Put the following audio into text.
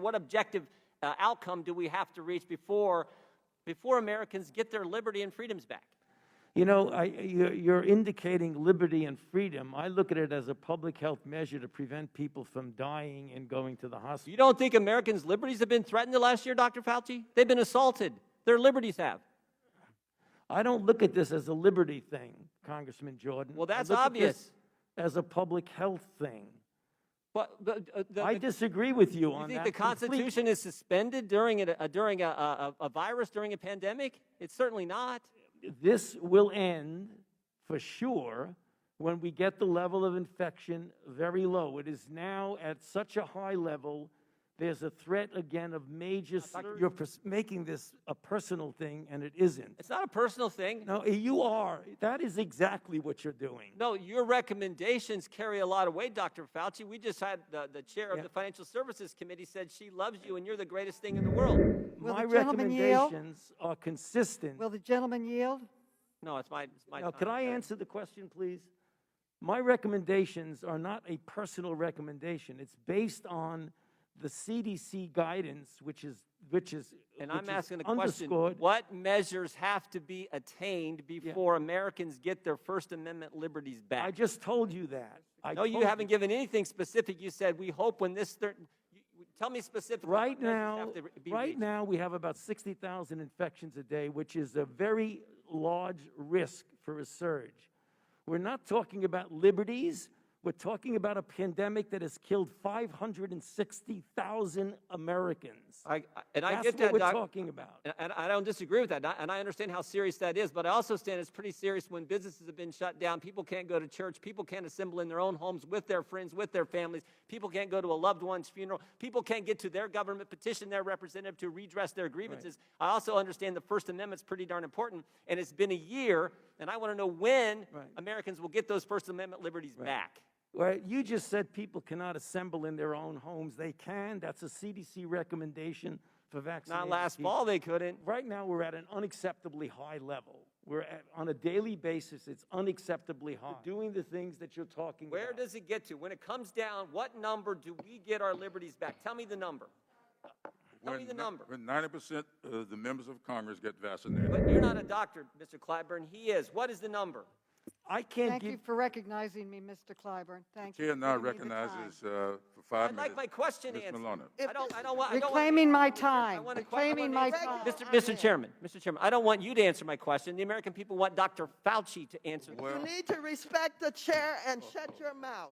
What objective outcome do we have to reach before Americans get their liberty and freedoms back? You know, you're indicating liberty and freedom. I look at it as a public health measure to prevent people from dying and going to the hospital. You don't think Americans' liberties have been threatened the last year, Dr. Fauci? They've been assaulted. Their liberties have. I don't look at this as a liberty thing, Congressman Jordan. Well, that's I look obvious. At this as a public health thing. But I disagree with you on that. You think the Constitution is suspended during a virus, during a pandemic? It's certainly not. This will end for sure when we get the level of infection very low. It is now at such a high level. There's a threat again of major. You're making this a personal thing, and it isn't. It's not a personal thing. No, you are. That is exactly what you're doing. No, your recommendations carry a lot of weight, Dr. Fauci. We just had the chair of the Financial Services Committee said she loves you and you're the greatest thing in the world. My recommendations are consistent. Will the gentleman yield? No, it's my Now, time. could I answer the question, please? My recommendations are not a personal recommendation. It's based on the CDC guidance, which is And I'm asking the question, underscored. what measures have to be attained before Americans get their First Amendment liberties back? I just told you that. No, you haven't given anything specific. You said, we hope when this... Tell me specifically. Right now, we have about 60,000 infections a day, which is a very large risk for a surge. We're not talking about liberties. We're talking about a pandemic that has killed 560,000 Americans. I That's get what that, we're talking about. And I don't disagree with that, and I understand how serious that is, but I also understand it's pretty serious when businesses have been shut down, people can't go to church, people can't assemble in their own homes with their friends, with their families, people can't go to a loved one's funeral, people can't get to their government, petition their representative to redress their grievances. Right. I also understand the First Amendment's pretty darn important, and it's been a year, and I want to know when Americans will get those First Amendment liberties back. Well, you just said people cannot assemble in their own homes. They can. That's a CDC recommendation for vaccinated Not last people. fall, they couldn't. Right now, we're at an unacceptably high level. We're at, on a daily basis, it's unacceptably high. We're doing the things that you're talking about. Where does it get to? When it comes down, what number do we get our liberties back? Tell me the number. Tell me the number. When 90% of the members of Congress get vaccinated. But you're not a doctor, Mr. Clyburn. He is. What is the number? I can't Thank give... you for recognizing me, Mr. Clyburn. Thank you. Chair now for giving me the recognizes time. for 5 I'd minutes. like my question Ms. answered. Maloney. I don't want... Reclaiming my time. I want to- Reclaiming my time. Mr. Chairman, I don't want you to answer my question. The American people want Dr. Fauci to answer the Well- You need to respect the chair and shut your mouth.